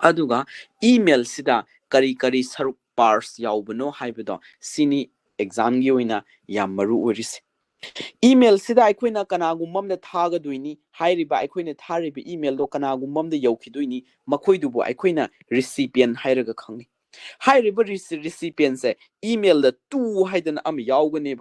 aduga email sida kari kari saruk parts yaubano haibado sini exam gi oina yam maru oris email sida aikoina kanagumam da thaga duini hairiba aikoina thariba email do kanagumam da yaukiduini makoidubu aikoina recipient hairaga khangni hairiba recipient se email da tu haidana am yaugane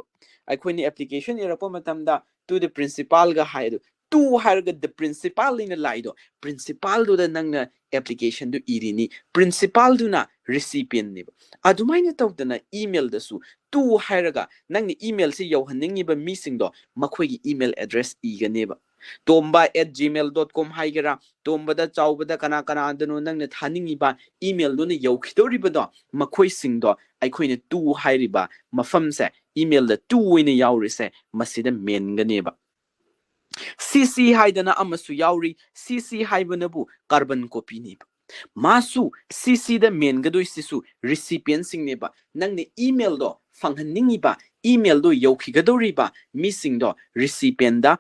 aikoini application irapa matamda to the principal ga haidu tu hairaga the principal in laido principal do da nangna application do irini principal do na recipient ni adumaina tawdana email da su tu hairaga nangni email si yauhanningiba misingdo makoigi email address iganeba tomba@gmail.com haigera tombada chawbada kana kana adano nangna thaningiba email do ne yaukidoribado makoi singdo aikoine tu hairiba mafamse email da tu ine yaurise masida menganeba cc haidana amasu yauri cc haibanabu carbon copy ni masu cc da mengadoi sisu recipient singneba nangne email do fanghanningiba email do yaukigadoriba missing do recipient da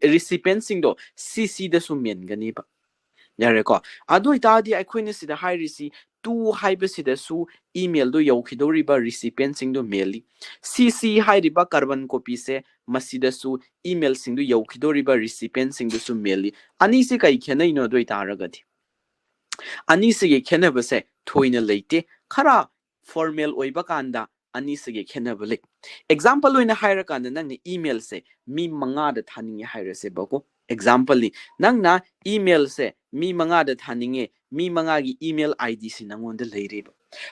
recipient singdo cc da su menganiba yareko adoi tadi aikoine sida hairisi tu haiba sida su email do yaukidoriba recipient singdo maili cc hairiba carbon copy se masida su email singdo yaukidoriba recipient singdo su maili ani se kai khenai no doi taragadi ani se khenaba se thoina leite khara formal oiba kanda ani se khenaba le example oina haira kanda nang email se mi manga da thaninge haira se bako example ni nang na email se mi manga da thaninge mi manga gi email id si nangon da leireba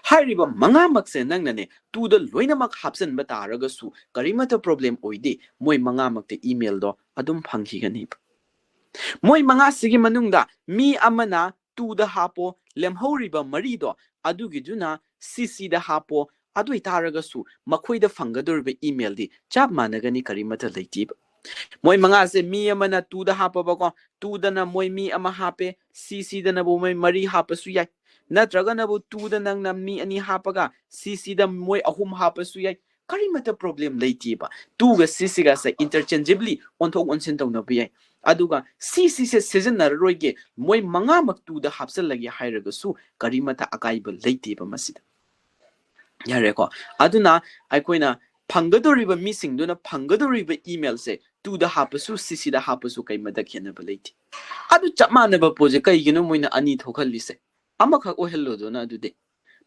hairiba manga mak se nang na ne tu da loina mak hapsan ba taraga su karimata problem oide moi manga mak te email do adum phanghi gani moi manga sigi manungda mi amana tu da hapo lemhoriba marido adugi duna cc da hapo adu itaraga su makhoi da fangadorba email di chap managani karimata leitib moi manga se mi amana tu da hapa ba ko tu da na moi mi ama hape cc da na bo moi mari hapa su yai natraga na bo tu da nang na mi ani hapa ga cc da moi ahum hapa su yai karimata problem leitiba tu ga cc ga se interchangeably onthok onsin tawna bi aduga cc se season na roige moi manga mak tu da hapsal lagi hairaga su karimata akaiba leitiba masida yareko aduna aikoina fangadoriba missing duna fangadoriba email se tu da hapasu cc da hapasu kai mada khenaba leiti adu chamanaba poje kai gino moina ani thokhallise amakha o hello dona adude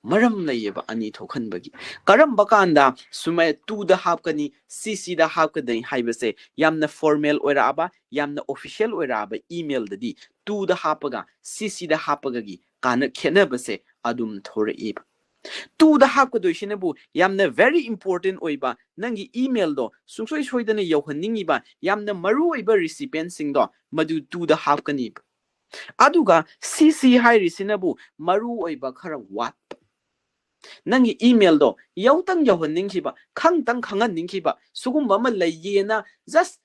maram layeba ani thokhanbagi karam bakanda sumai tu da hapkani cc da hapkadai haibase yamna formal oiraba yamna official oiraba email dadi tu da hapaga cc da hapagagi kana khenabase adum thoraiba tu da hapkadoisinabu yamna very important oiba nangi email do sungsoi soidana yauhanningiba yamna maru oiba recipient singdo madu tu da hapkani aduga cc hairisinabu maru oiba khara wat nangi email do yautang yauhanningiba khangtang khanganningiba sugumba ma layena just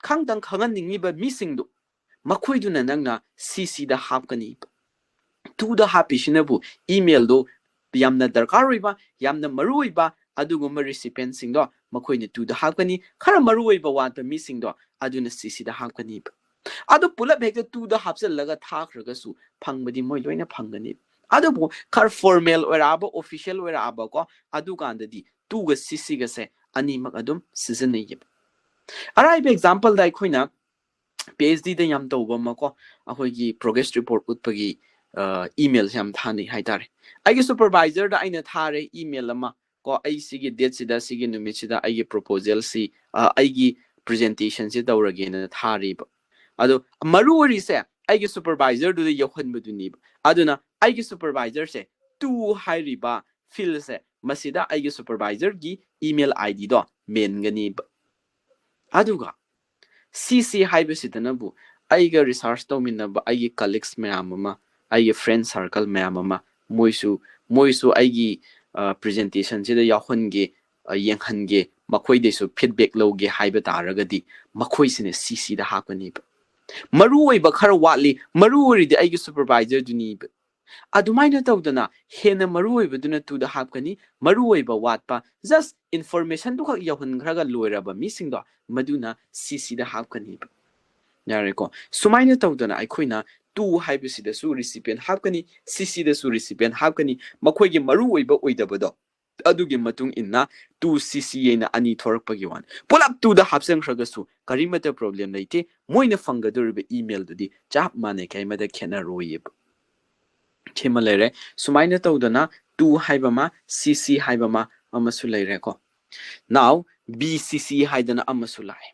khangtang khanganningiba missing do makhoiduna nangna cc da hapkani tu da hapisinabu email do yamna darkar oiba yamna maru oiba adugumba recipient singdo makoine tu da hapkani khara maru oiba wata mi singdo aduna cc da hapkani adu pulap hekta tu da hapsel laga thakhraga su phangbadi moi loina phangani adu bo khar formal oraba official oraba ko adu kandadi tu ga cc ga se ani mak adum season nei arai be example dai khoina phd da yam tawba mako ahoi gi progress report utpagi email yam thani haitare aigi supervisor da aina thare email ama ko ai sigi date sida sigi numit sida aigi proposal si aigi presentation si dawrage na thari ba ado maruori se aigi supervisor du yohan buduni aduna aigi supervisor se tu hairiba fill se masida aigi supervisor gi email id do men gani aduga cc haibe sidanabu aiga research tawminaba aigi colleagues mayam ama aigi friend circle mayam ama moisu aigi presentation sida yahonge yenghange makhoi desu feedback loge haiba taragadi makhoi sine cc da hakani maru oiba khara watli maru oridi aigi supervisor duni adumaina tawdana hena maru oiba duna tu da hakani maru oiba watpa just information du khak yahon khraga loiraba misingdo maduna cc da hakani yareko sumaina tawdana aikoina 2 haibasidasu recipient hapkani CC dasu recipient hapkani makhoi gi maru oiba oidabado adugi matung inna 2 CC yena ani thorakpagi wan pulap 2 da hapsang shragasu karimata problem leite moina fangaduriba email dudi chap mane kaimada khena royeb chema lere sumaina tawdana 2 haibama CC haibama amasu lere ko now BCC haidana amasu lai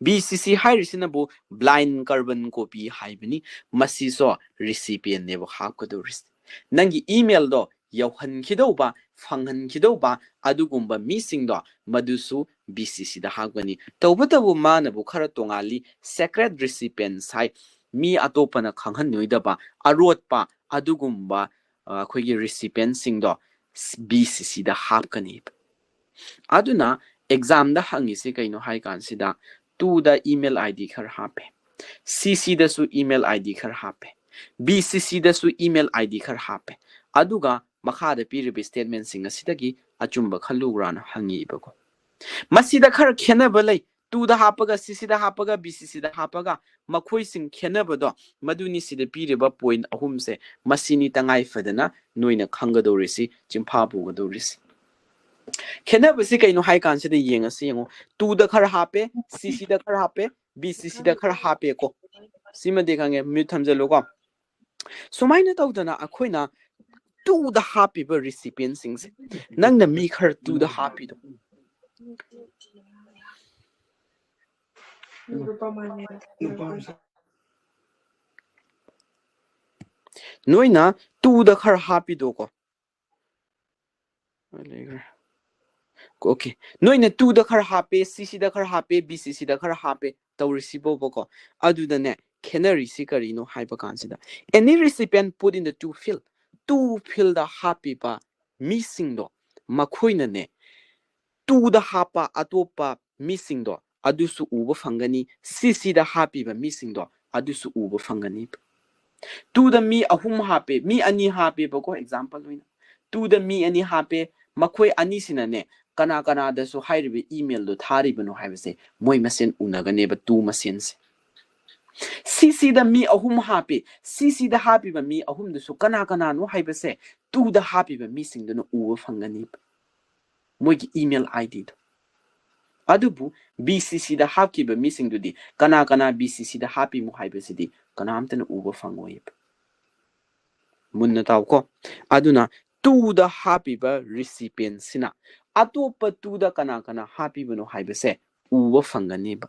BCC hairisinabo blind carbon copy haibani masiso recipient nebo hapkadoris nangi email do yauhan khidauba phanghan khidauba adugumba missing do madusu BCC da hapgani tawbatabu manabu khara tongali secret recipient sai mi atopana khanghan noidaba arotpa adugumba khoigi recipient sing do BCC da hapkani aduna exam da hangisi kaino hai kansida 2 da email ID khar hape CC da su email ID khar hape BCC da su email ID khar hape aduga makha da piribi statement singa sidagi achumba khalurana hangi bako masida khar khena balai 2 da hapaga CC da hapaga BCC da hapaga makhoi sing khena bado maduni sida piriba point ahum se masini tangai fadana noina khangadorisi chimpha bugadorisi khena basi kaino hai kan se de yenga se yengo 2 da khar hape CC da khar hape BCC da khar hape ko sima dekhange mute thamjalo ko sumaina tawdana akhoina 2 da happy ba recipient sings nangna mi khar 2 da happy do noina 2 da khar happy do ko okay noina 2 da khar happy CC da khar happy BCC da khar happy taw receive ko adu da ne canary sikari no haiba kansida any recipient put in the 2 field da happy ba missing do makhoina ne 2 da hapa atopa missing do adusu uba fangani CC da happy ba missing do adusu uba fangani 2 da mi ahum hape mi ani hape ba ko example loina 2 da mi ani hape makhoi ani sinane kana kana da su hairibe email do thari bano haibase moi masen unagane ba 2 masen se CC da mi ahum hape CC da happy ba mi ahum da su kana kana no haibase 2 da happy ba missing do no uba fangani moi gi email ID do adubu BCC da happy ba missing dudi kana kana BCC da happy mu haibase di kana amtana uba fangoyeb munna taw ko aduna 2 da happy ba recipient sina atopa 2 da kana kana happy bano haibase uba fangani ba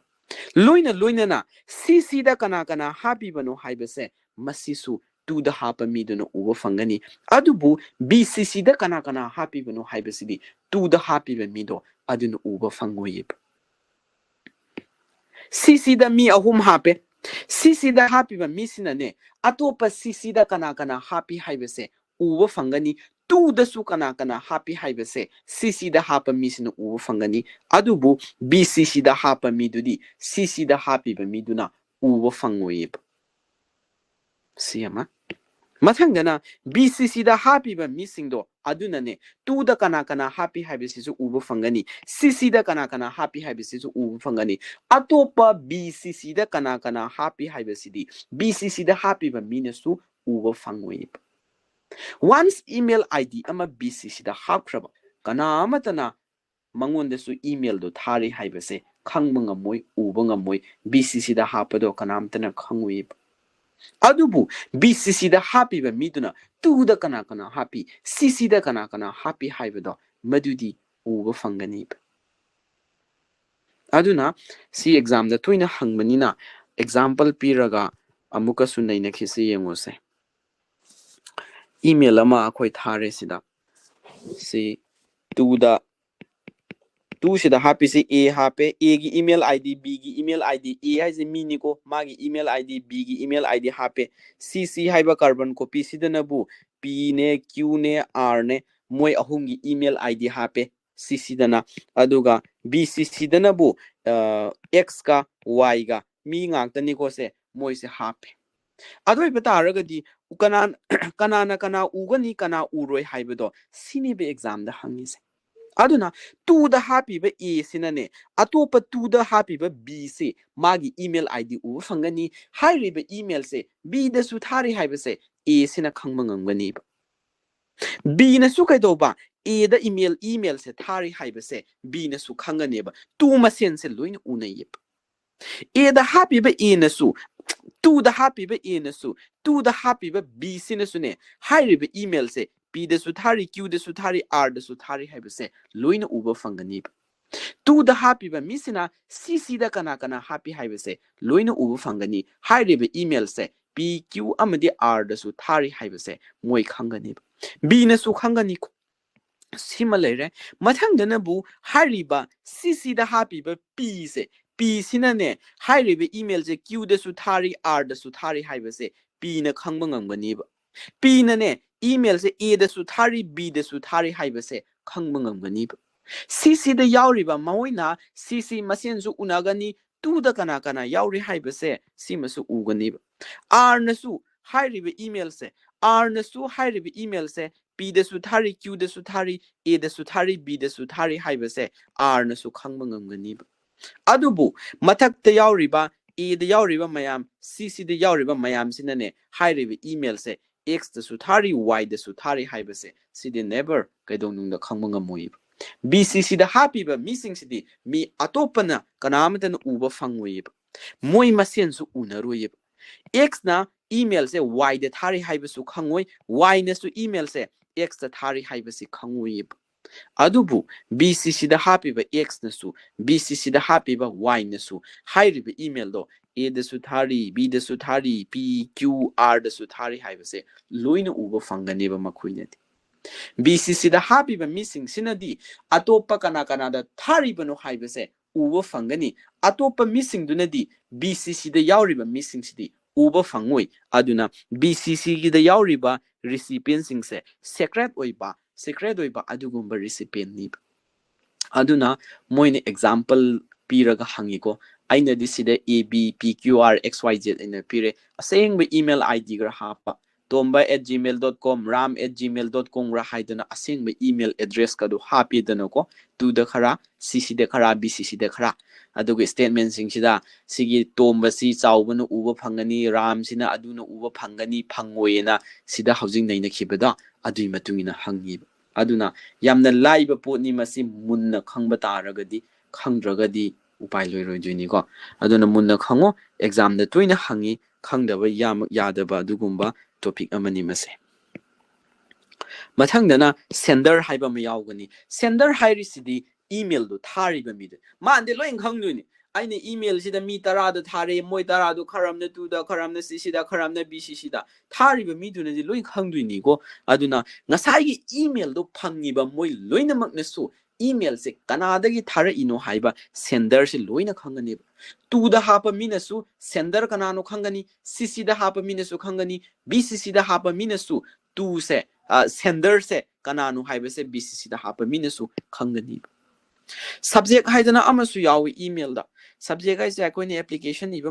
loina na CC da kana kana happy bano haibase masisu 2 da hapa mi do no uba fangani adubu BCC da kana kana happy bano haibase di 2 da happy ba mi do aduna uba fangoyeb CC da mi ahum hape CC da happy ba mi sinane atopa CC da kana kana happy haibase uba fangani 2 da su kana kana happy haibase CC da hapa mi sina uba fangani adubu BCC da hapa mi dudi CC da happy ba mi duna uba fangoyeb siyama mathangana BCC da happy ba missing do aduna ne 2 da kana kana happy haibase su uba fangani CC da kana kana happy haibase su uba fangani atopa BCC da kana kana happy haibase di BCC da happy ba mina su uba fangoyeb once email ID ama BCC da hapkraba kana amatana mangonda su email do thari haibase khangba ngamoi uba ngamoi BCC da hapado kana amtana khangweb adubu BCC da happy ba miduna 2 da kana kana happy CC da kana kana happy haibado madudi uba fangani aduna si exam da toina hangmanina example piraga amuka sunaina khisi yengose email ama akhoi thare sida si 2 da 2 sida happy si A hape A gi email ID B gi email ID A has mini ko magi email ID B gi email ID hape CC haiba carbon copy sida nabu P ne Q ne R ne moi ahum gi email ID hape CC dana aduga BCC dana bu X ka Y ga mi ngakta ko se moi se hape adoi bata aragadi kana kana ugani kana uroi haibado sini be exam da hangise aduna 2 da happy ba A sinane atopa 2 da happy ba B se magi email ID u fangani hairi ba email se B da su thari haiba se A sina khangba ngangani ba B na su kai do ba A da email se thari haiba se B na su khangane ba 2 ma sen se loin unai ba A da happy ba A na su 2 da happy ba A na su 2 da happy ba B sina su ne hairi ba email se P da su thari Q da su thari R da su thari haiba se loin uba fangani ba 2 da happy ba misina CC da kana kana happy haiba se loina ubu fangani hairiba email se PQ amadi R da su thari haiba se moi khangani B na su khangani ko sima leire mathang dana bu hairiba CC da happy ba P se P sina ne hairiba email se Q da su thari R da su thari haiba se P na khangba ngangani ba P na ne email se A da su thari B da su thari haiba se khangba ngangani ba CC da yauriba maoina CC masensu unagani 2 da kana kana yauri haiba se simasu ugani R nasu hairiba email se R nasu hairiba email se P da su thari Q da su thari A da su thari B da su thari haiba se R nasu khangba ngamgani adubu mathak da yauriba A da yauriba mayam CC da yauriba mayam sinane hairiba email se X da su thari Y da su thari haiba se sidi never kaidonung da khangba ngamoyi BCC da happy ba missing city mi atopana kanamatan uba fangwe moi masen su unaroye X na email se Y da thari haiba su khangwe Y na su email se X da thari haiba si khangwe adubu BCC da happy ba X na su BCC da happy ba Y na su hairi ba email do A da su thari B da su thari P Q R da su thari haiba se loina uba fangane ba makoine BCC da happy ba missing sinadi atopa kana kana da thari bano haiba se uba fangani atopa missing dunadi BCC da yauriba missing sidi uba fangoi aduna BCC gi da yauriba recipient sing se secret oiba adugumba recipient ni aduna moine example piraga hangiko aina disida AB PQR XYZ ina pire aseng ba email ID gra hapa tomba@gmail.com ram@gmail.com ra haidana aseng ba email address ka do happy dana ko tu da khara CC da khara BCC da khara adugo statement sing sida sigi tomba si chawbana uba phangani ram sina aduna uba phangani phangoyena sida housing naina khibada adui matungina hangi aduna yamna laiba potni masi munna khangba taragadi khangdragadi upai loiroi joini ko aduna munna khango exam da toina hangi khangdaba yam yadaba adugumba topic amani mase mathangdana sender haiba ma yawgani sender hairi sidi email do thari ba mid mande loin khangduni aina email sida mi tara da thare moi tara do kharamna tu da kharamna CC da kharamna BCC da thari ba miduna di loin khangduni ko aduna ngasai gi email do phangi ba moi loina makna su email se kanada gi thara ino haiba sender se loina khangani tu da hapa minasu sender kanano khangani CC da hapa minasu khangani BCC da hapa minasu tu se sender se kanano haiba se BCC da hapa minasu khangani subject haidana amasu yawi email da subject ai se akoi ni application